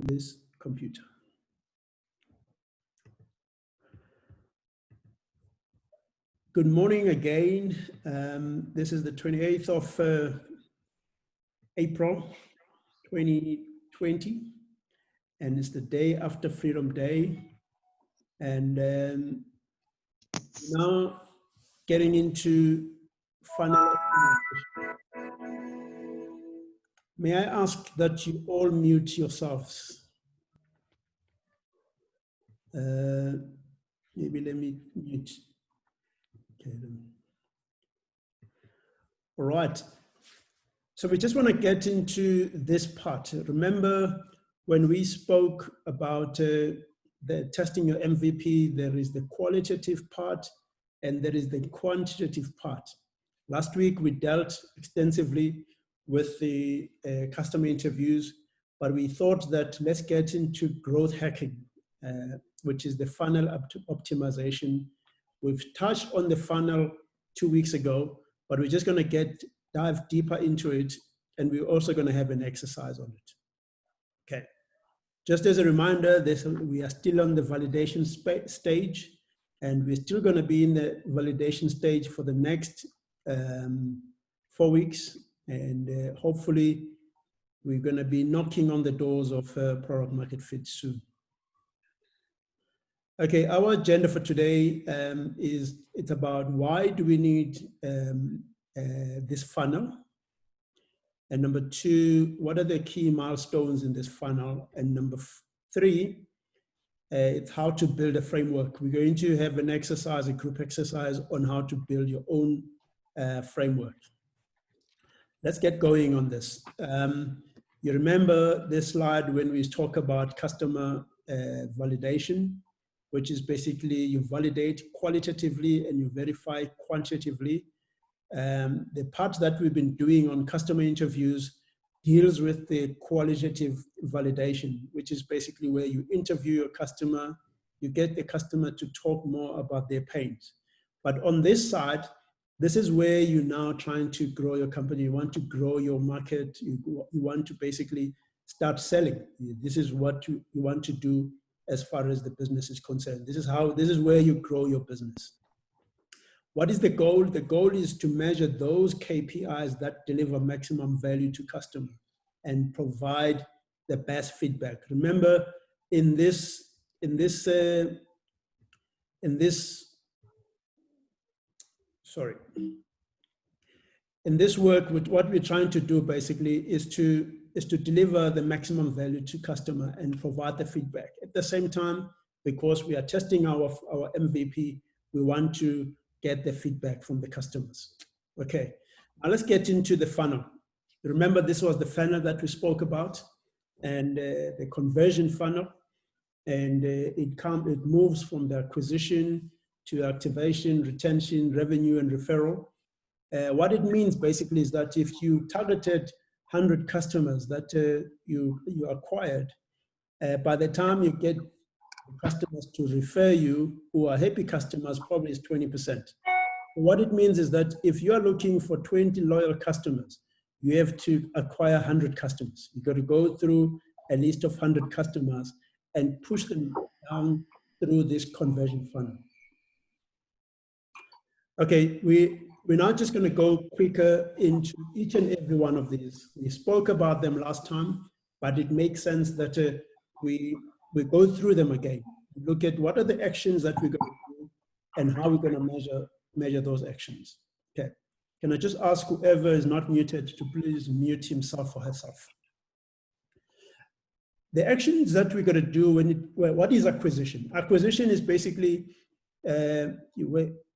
this computer. Good morning again. This is the 28th of April 2020, and it's the day after Freedom Day. And now getting into funnel optimization. May I ask that you all mute yourselves? Maybe let me mute. Okay, then. All right. So we just want to get into this part. Remember when we spoke about the testing your MVP, there is the qualitative part and there is the quantitative part. Last week we dealt extensively with the customer interviews, but we thought that let's get into growth hacking, which is the funnel optimization. We've touched on the funnel 2 weeks ago, but we're just going to dive deeper into it, and we're also going to have an exercise on it. Okay. Just as a reminder, we are still on the validation stage, and we're still going to be in the validation stage for the next 4 weeks, and hopefully we're going to be knocking on the doors of product market fit soon. Okay, our agenda for today it's about why do we need this funnel, and number 2, what are the key milestones in this funnel, and number 3, it's how to build a framework. We're going to have an exercise, a group exercise on how to build your own framework. Let's get going on this. You remember this slide when we talk about customer validation, which is basically you validate qualitatively and you verify quantitatively. The part that we've been doing on customer interviews deals with the qualitative validation, which is basically where you interview your customer, you get the customer to talk more about their pains. But on this side, this is where you're now trying to grow your company. You want to grow your market. You want to basically start selling. This is what you want to do as far as the business is concerned. This is where you grow your business. What is the goal? The goal is to measure those KPIs that deliver maximum value to customer and provide the best feedback. Remember, in this work, what we're trying to do basically is to deliver the maximum value to customer and provide the feedback. At the same time, because we are testing our MVP, we want to get the feedback from the customers. Okay, now let's get into the funnel. Remember, this was the funnel that we spoke about, and the conversion funnel, and it moves from the acquisition to activation, retention, revenue, and referral. What it means basically is that if you targeted 100 customers that you acquired, by the time you get customers to refer you who are happy customers, probably is 20%. What it means is that if you are looking for 20 loyal customers, you have to acquire 100 customers. You've got to go through a list of 100 customers and push them down through this conversion funnel. Okay, we're now just going to go quicker into each and every one of these. We spoke about them last time, but it makes sense that we go through them again. Look at what are the actions that we're going to do and how we're going to measure those actions. Okay, can I just ask whoever is not muted to please mute himself or herself? The actions that we're going to do what is acquisition? Acquisition is basically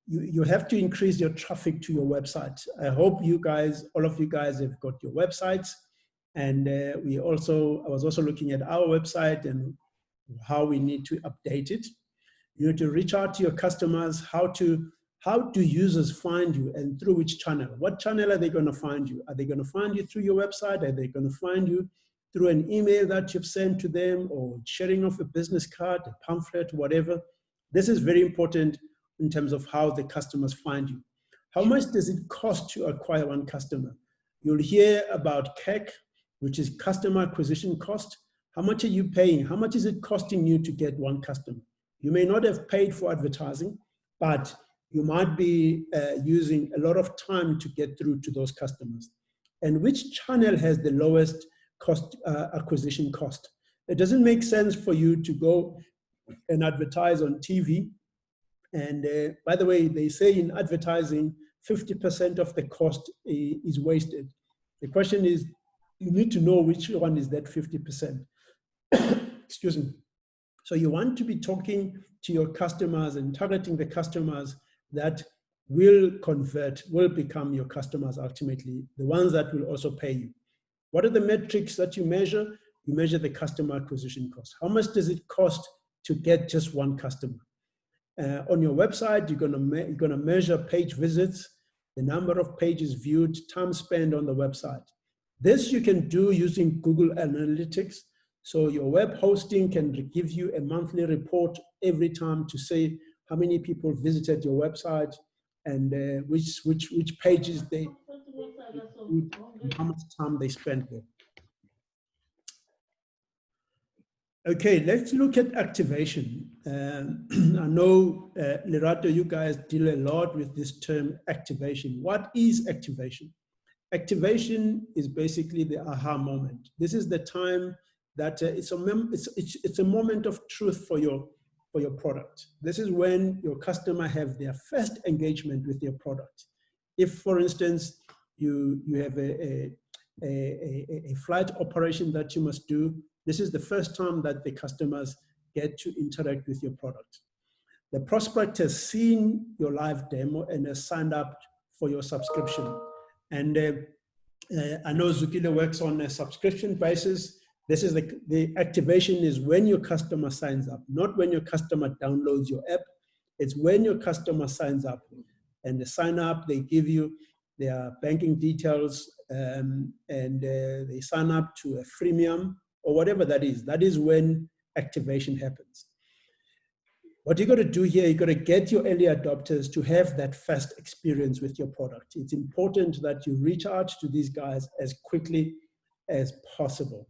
you have to increase your traffic to your website. I hope you guys, all of you guys, have got your websites, and I was also looking at our website and how we need to update it. You need to reach out to your customers. How do users find you and through which channel? What channel are they going to find you? Are they going to find you through your website? Are they going to find you through an email that you've sent to them, or sharing of a business card, a pamphlet, whatever? This is very important in terms of how the customers find you. How much does it cost to acquire one customer? You'll hear about CAC, which is customer acquisition cost, How much are you paying? How much is it costing you to get one customer? You may not have paid for advertising, but you might be using a lot of time to get through to those customers. And which channel has the lowest cost acquisition cost? It doesn't make sense for you to go and advertise on TV. And by the way, they say in advertising, 50% of the cost is wasted. The question is, you need to know which one is that 50%. Excuse me. So you want to be talking to your customers and targeting the customers that will convert, will become your customers ultimately, the ones that will also pay you. What are the metrics that you measure? You measure the customer acquisition cost. How much does it cost to get just one customer? On your website, you're going to measure page visits, the number of pages viewed, time spent on the website. This you can do using Google Analytics. So your web hosting can give you a monthly report every time to say how many people visited your website and which pages they viewed and how much time they spent there. Okay, let's look at activation. I know, Lerato, you guys deal a lot with this term activation. What is activation? Activation is basically the aha moment. This is the time that it's a moment of truth for your product. This is when your customer have their first engagement with your product. If, for instance, you have a flight operation that you must do, this is the first time that the customers get to interact with your product. The prospect has seen your live demo and has signed up for your subscription. And I know Zukile works on a subscription basis. This is the activation is when your customer signs up, not when your customer downloads your app. It's when your customer signs up. And they sign up, they give you their banking details, and they sign up to a freemium or whatever that is. That is when activation happens. What you got to do here, you got to get your early adopters to have that first experience with your product. It's important that you reach out to these guys as quickly as possible.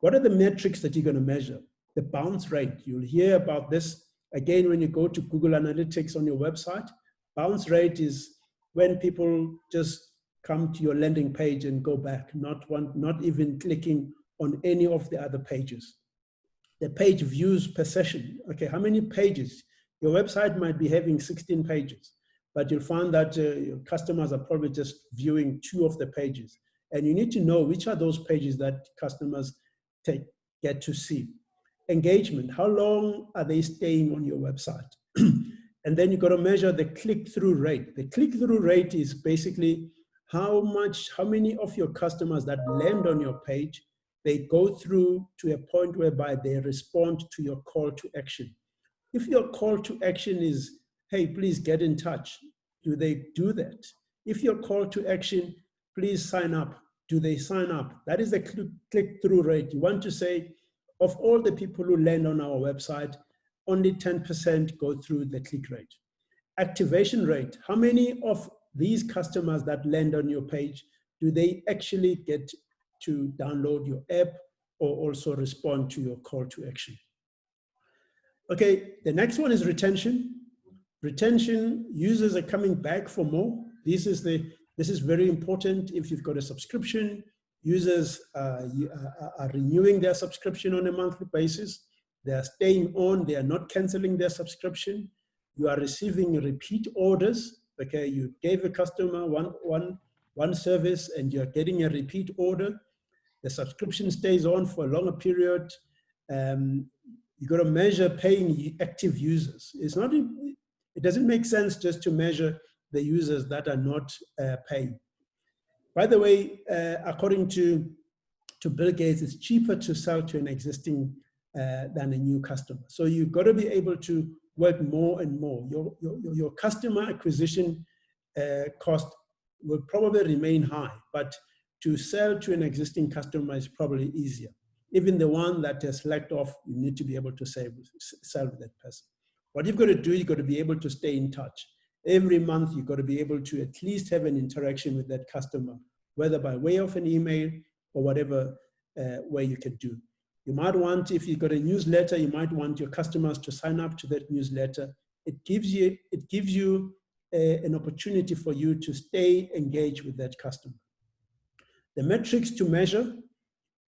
What are the metrics that you're going to measure? The bounce rate. You'll hear about this again when you go to Google Analytics on your website. Bounce rate is when people just come to your landing page and go back, not even clicking on any of the other pages. The page views per session. Okay, how many pages? Your website might be having 16 pages, but you'll find that your customers are probably just viewing 2 of the pages. And you need to know which are those pages that customers get to see. Engagement, how long are they staying on your website? And then you've got to measure the click-through rate. The click-through rate is basically how many of your customers that land on your page, they go through to a point whereby they respond to your call to action. If your call to action is, hey, please get in touch, do they do that? If your call to action, please sign up, do they sign up? That is the click-through rate. You want to say, of all the people who land on our website, only 10% go through the click rate. Activation rate, how many of these customers that land on your page, do they actually get to download your app or also respond to your call to action? Okay, the next one is retention. Retention, users are coming back for more. This is very important. If you've got a subscription, users are renewing their subscription on a monthly basis. They are staying on, they are not canceling their subscription. You are receiving repeat orders. Okay, you gave a customer one service and you're getting a repeat order. The subscription stays on for a longer period. You got to measure paying active users. It doesn't make sense just to measure the users that are not paying. By the way, according to Bill Gates, it's cheaper to sell to an existing than a new customer. So you've got to be able to work more and more. Your customer acquisition cost will probably remain high, but to sell to an existing customer is probably easier. Even the one that has slacked off, you need to be able to sell with that person. What you've got to do, you've got to be able to stay in touch. Every month, you've got to be able to at least have an interaction with that customer, whether by way of an email or whatever way you can do. You might want, if you've got a newsletter, you might want your customers to sign up to that newsletter. It gives you an opportunity for you to stay engaged with that customer. The metrics to measure,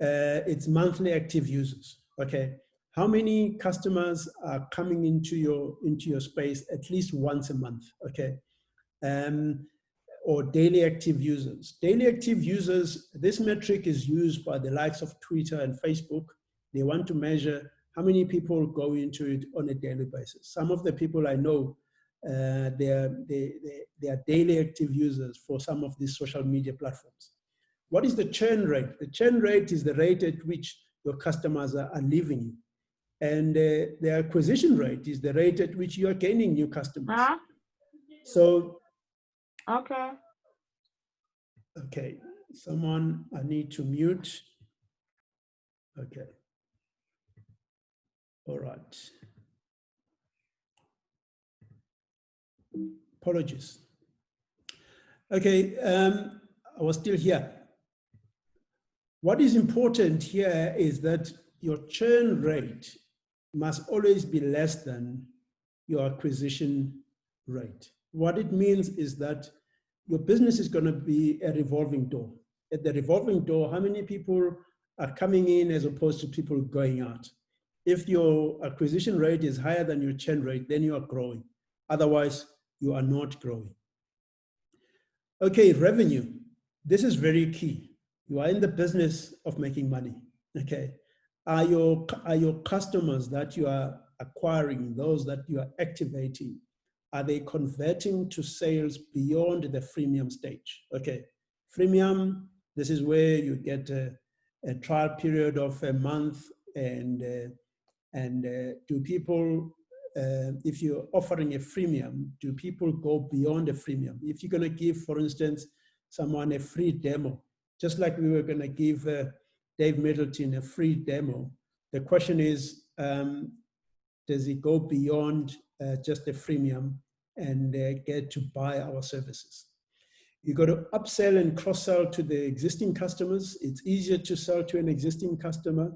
it's monthly active users. Okay, how many customers are coming into your space at least once a month? Okay, or daily active users. Daily active users, this metric is used by the likes of Twitter and Facebook. They want to measure how many people go into it on a daily basis. Some of the people I know, they are daily active users for some of these social media platforms. What is the churn rate? The churn rate is the rate at which your customers are leaving you. And the acquisition rate is the rate at which you are gaining new customers. So, okay, someone, I need to mute. Okay. All right. Apologies. Okay, I was still here. What is important here is that your churn rate must always be less than your acquisition rate. What it means is that your business is going to be a revolving door. At the revolving door, how many people are coming in as opposed to people going out? If your acquisition rate is higher than your churn rate, then you are growing. Otherwise, you are not growing. Okay, revenue. This is very key. You are in the business of making money. Okay, are your customers that you are acquiring, those that you are activating, are they converting to sales beyond the freemium stage? Okay, freemium, this is where you get a trial period of a month, and do people, if you're offering a freemium, do people go beyond a freemium? If you're going to give, for instance, someone a free demo, just like we were going to give Dave Middleton a free demo, the question is, does he go beyond just a freemium and get to buy our services? You got to upsell and cross-sell to the existing customers. It's easier to sell to an existing customer.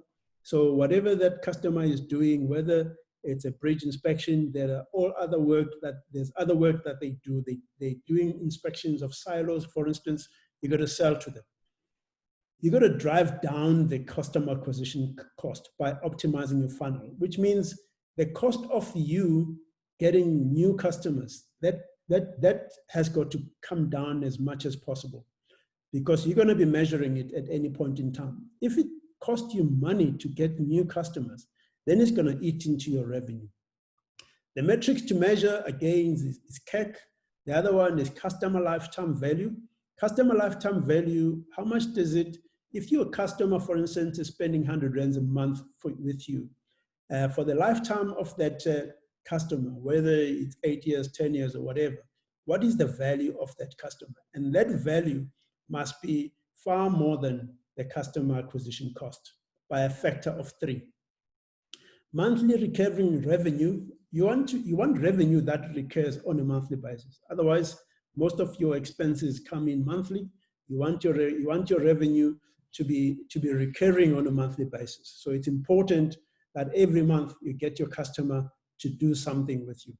So whatever that customer is doing, whether it's a bridge inspection, there are all other work there's other work that they do. They're doing inspections of silos, for instance, you got to sell to them. You got to drive down the customer acquisition cost by optimizing your funnel, which means the cost of you getting new customers, that has got to come down as much as possible, because you're going to be measuring it at any point in time. If it costs you money to get new customers, then it's going to eat into your revenue. The metrics to measure, again, is CAC. The other one is customer lifetime value. Customer lifetime value, how much does it, if you're a customer, for instance, is spending 100 rands a month with you, for the lifetime of that customer, whether it's 8 years, 10 years, or whatever, what is the value of that customer? And that value must be far more than the customer acquisition cost by a factor of 3. Monthly recurring revenue, you want revenue that recurs on a monthly basis. Otherwise, most of your expenses come in monthly. You want your revenue to be recurring on a monthly basis. So it's important that every month you get your customer to do something with you.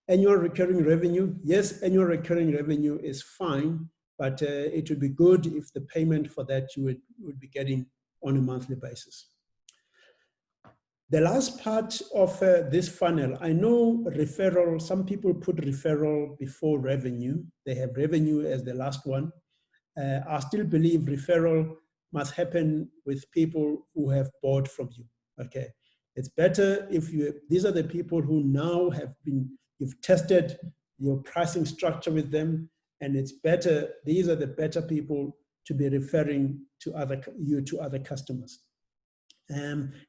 Annual recurring revenue, yes, annual recurring revenue is fine, but it would be good if the payment for that you would be getting on a monthly basis. The last part of this funnel, I know referral, some people put referral before revenue. They have revenue as the last one. I still believe referral must happen with people who have bought from you, okay? It's better if these are the people who now you've tested your pricing structure with them, and it's better, these are the better people to be referring to other customers.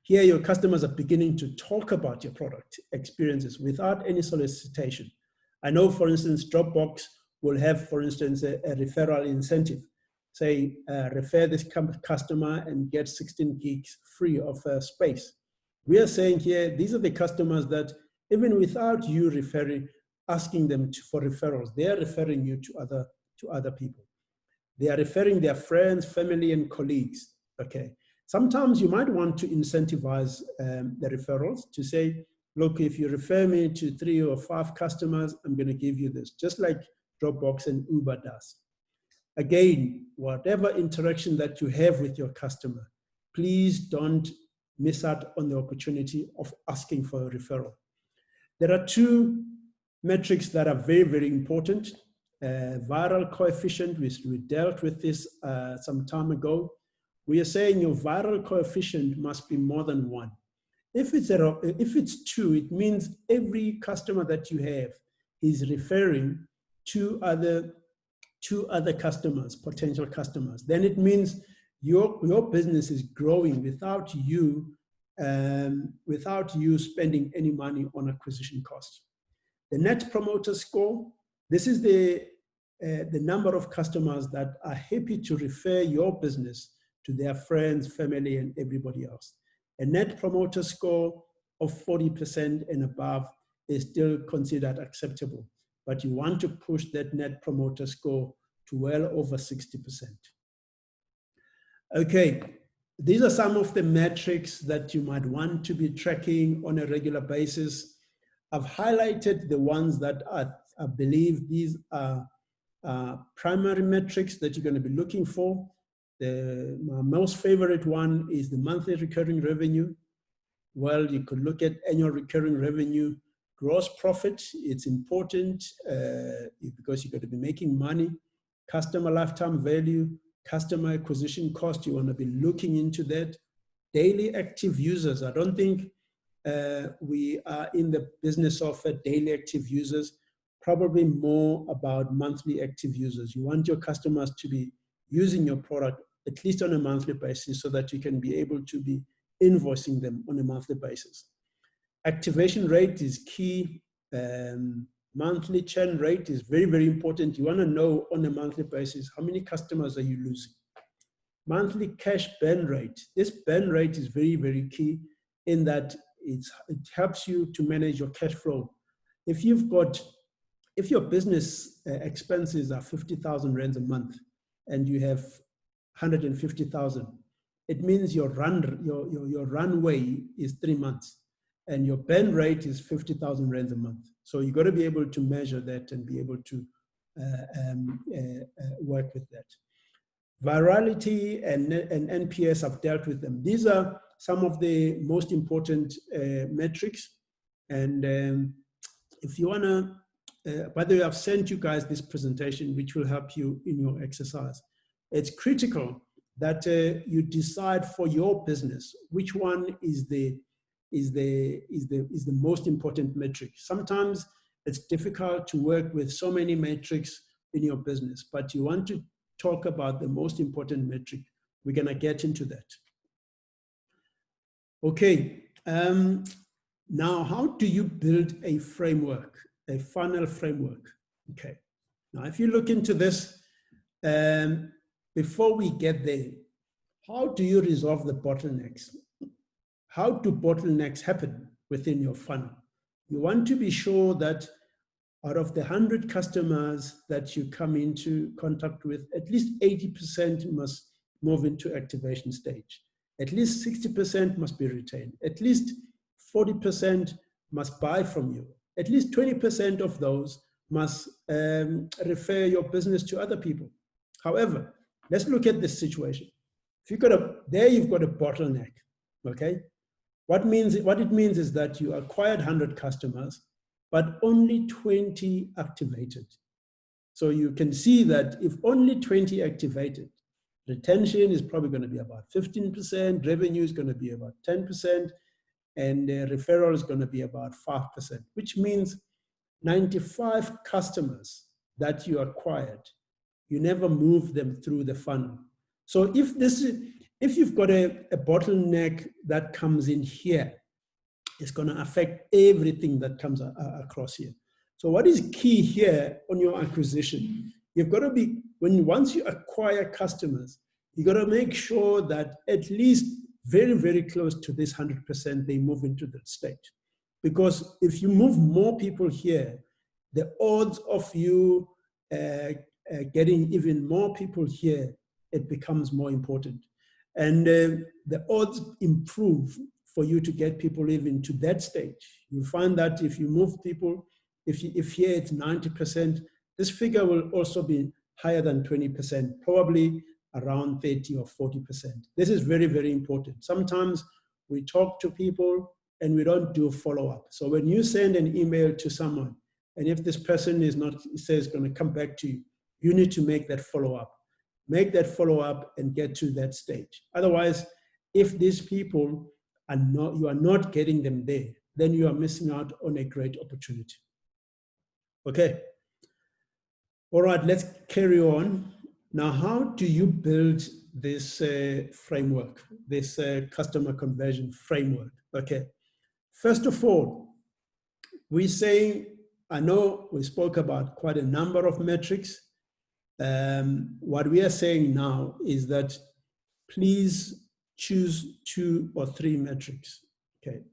Here your customers are beginning to talk about your product experiences without any solicitation. I know, for instance, Dropbox will have, for instance, a referral incentive. Say, refer this customer and get 16 gigs free of space. We are saying here, these are the customers that even without you asking them for referrals, they are referring you to other people. They are referring their friends, family, and colleagues, okay? Sometimes you might want to incentivize the referrals to say, look, if you refer me to 3 or 5 customers, I'm going to give you this, just like Dropbox and Uber does. Again, whatever interaction that you have with your customer, please don't miss out on the opportunity of asking for a referral. There are 2 metrics that are very, very important. Viral coefficient, we dealt with this some time ago. We are saying your viral coefficient must be more than 1. If it's 2, it means every customer that you have is referring to other customers, potential customers. Then it means your business is growing without you spending any money on acquisition costs. The Net Promoter Score, this is the number of customers that are happy to refer your business to their friends, family, and everybody else. A Net Promoter Score of 40% and above is still considered acceptable, but you want to push that Net Promoter Score to well over 60%. Okay, these are some of the metrics that you might want to be tracking on a regular basis. I've highlighted the ones that I believe these are primary metrics that you're going to be looking for. My most favorite one is the monthly recurring revenue. Well, you could look at annual recurring revenue, gross profit. It's important because you're going to be making money. Customer lifetime value, customer acquisition cost, you want to be looking into that. Daily active users, I don't think we are in the business of daily active users, probably more about monthly active users. You want your customers to be using your product at least on a monthly basis so that you can be able to be invoicing them on a monthly basis. Activation rate is key. Monthly churn rate is very, very important. You want to know on a monthly basis how many customers are you losing. Monthly cash burn rate. This burn rate is very, very key in that it helps you to manage your cash flow. If your business expenses are 50,000 rands a month and you have 150,000, it means your runway is 3 months and your burn rate is 50,000 rands a month. So you got to be able to measure that and be able to work with that. Virality and NPS, I've dealt with them. These are some of the most important metrics. And if you want to, by the way, I've sent you guys this presentation, which will help you in your exercise. It's critical that you decide for your business which one is the most important metric. Sometimes it's difficult to work with so many metrics in your business, but you want to talk about the most important metric. We're going to get into that. Okay. Now, how do you build a framework, a funnel framework? Okay. Now, if you look into this, before we get there, how do you resolve the bottlenecks? How do bottlenecks happen within your funnel? You want to be sure that out of the 100 customers that you come into contact with, at least 80% must move into activation stage. At least 60% must be retained. At least 40% must buy from you. At least 20% of those must refer your business to other people. However, let's look at this situation. If you've got you've got a bottleneck, okay? What it means is that you acquired 100 customers, but only 20 activated. So you can see that if only 20 activated, retention is probably going to be about 15%, revenue is going to be about 10%, and referral is going to be about 5%, which means 95 customers that you acquired, you never move them through the funnel. So if you've got a bottleneck that comes in here, it's going to affect everything that comes across here. So what is key here on your acquisition? You've got to be, once you acquire customers, you got to make sure that at least very, very close to this 100%, they move into that state. Because if you move more people here, the odds of you getting even more people here, it becomes more important. And the odds improve for you to get people even to that stage. You find that if you move people, if here it's 90%, this figure will also be higher than 20%, probably around 30 or 40%. This is very, very important. Sometimes we talk to people and we don't do follow-up. So when you send an email to someone, and if this person is not, says going to come back to you, you need to make that follow-up. Make that follow-up and get to that stage. Otherwise, if these people are not, you are not getting them there, then you are missing out on a great opportunity. Okay. All right, let's carry on. Now, how do you build this framework, this customer conversion framework? Okay. First of all, we say, I know we spoke about quite a number of metrics. What we are saying now is that please choose 2 or 3 metrics. Okay.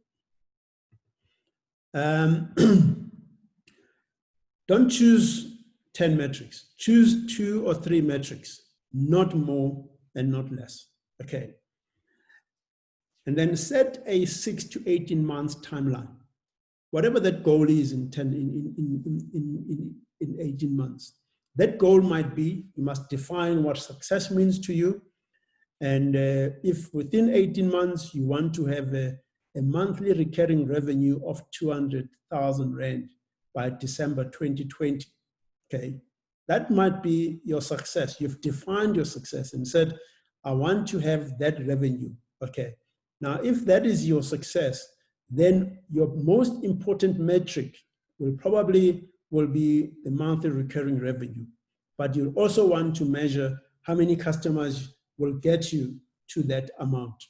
Don't choose 10 metrics. Choose 2 or 3 metrics, not more and not less. Okay. And then set a 6 to 18 months timeline. Whatever that goal is in 18 months. That goal might be, you must define what success means to you. And if within 18 months, you want to have a monthly recurring revenue of 200,000 Rand by December 2020, okay, that might be your success. You've defined your success and said, I want to have that revenue, okay. Now, if that is your success, then your most important metric will probably be the monthly recurring revenue. But you also want to measure how many customers will get you to that amount.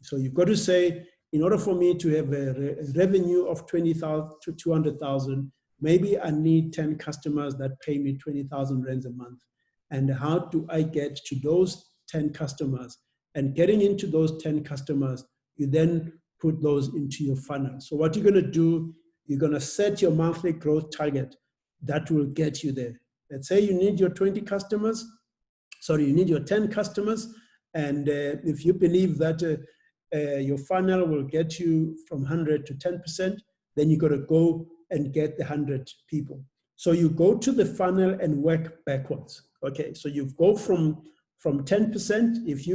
So you've got to say, in order for me to have a revenue of 20,000 to 200,000, maybe I need 10 customers that pay me 20,000 Rands a month. And how do I get to those 10 customers? And getting into those 10 customers, you then put those into your funnel. So what you're going to do, you're going to set your monthly growth target that will get you there. Let's say you need your 20 customers, sorry, you need your 10 customers. And if you believe that your funnel will get you from 100 to 10%, then you got to go and get the 100 people. So you go to the funnel and work backwards. Okay, so you go from 10%. If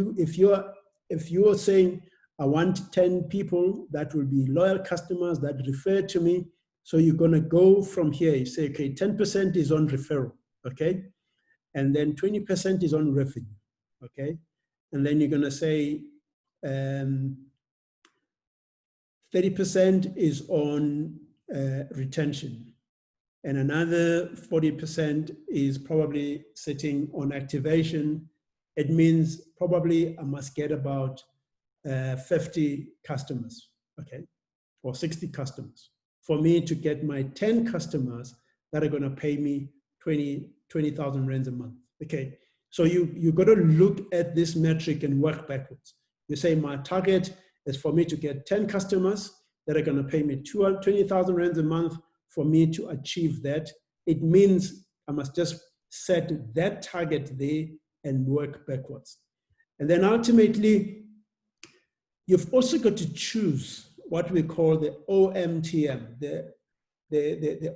you are saying, I want 10 people that will be loyal customers that refer to me. So you're going to go from here. You say, okay, 10% is on referral, okay? And then 20% is on revenue, okay? And then you're going to say 30% is on retention. And another 40% is probably sitting on activation. It means probably I must get about 50 customers, okay, or 60 customers for me to get my 10 customers that are going to pay me 20,000 Rands a month, okay? So you got to look at this metric and work backwards. You say my target is for me to get 10 customers that are going to pay me 20,000 Rands a month. For me to achieve that, it means I must just set that target there and work backwards. And then ultimately, you've also got to choose what we call the OMTM, the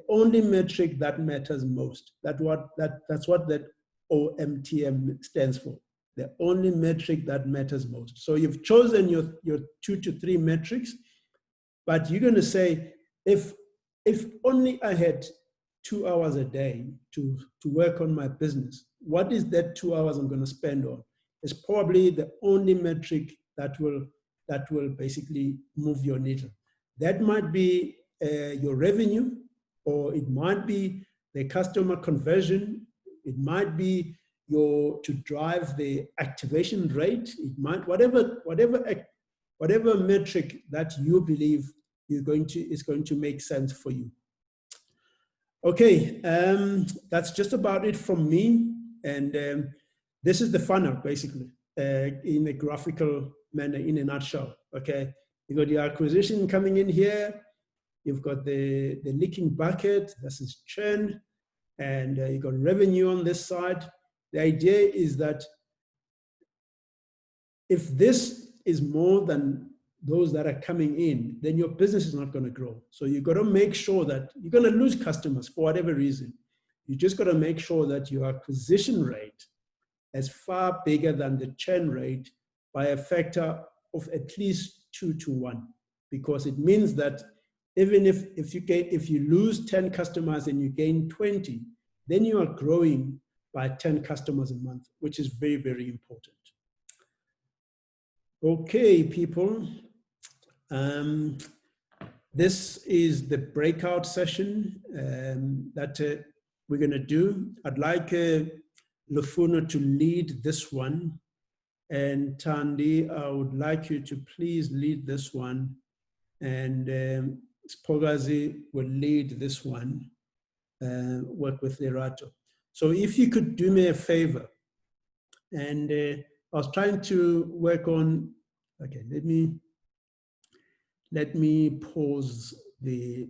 only metric that matters most. That's what that OMTM stands for, the only metric that matters most. So you've chosen your 2 to 3 metrics, but you're going to say, if only I had 2 hours a day to work on my business, what is that 2 hours I'm going to spend on? It's probably the only metric that will basically move your needle. That might be your revenue, or it might be the customer conversion. It might be to drive the activation rate. It might, whatever metric that you believe is going to make sense for you. Okay, that's just about it from me. And this is the funnel, basically, in a graphical manner, in a nutshell. Okay, you got your acquisition coming in here. You've got the leaking bucket, this is churn, and you got revenue on this side. The idea is that if this is more than those that are coming in, then your business is not going to grow. So you've got to make sure that you're going to lose customers for whatever reason. You just got to make sure that your acquisition rate is far bigger than the churn rate by a factor of at least 2 to 1, because it means that even if you lose 10 customers and you gain 20, then you are growing by 10 customers a month, which is very, very important. Okay, people. This is the breakout session that we're going to do. I'd like Lufuno to lead this one. And Tandi, I would like you to please lead this one. And Spogazi will lead this one, work with Lerato. So if you could do me a favor, and I was trying to work on, okay, let me pause the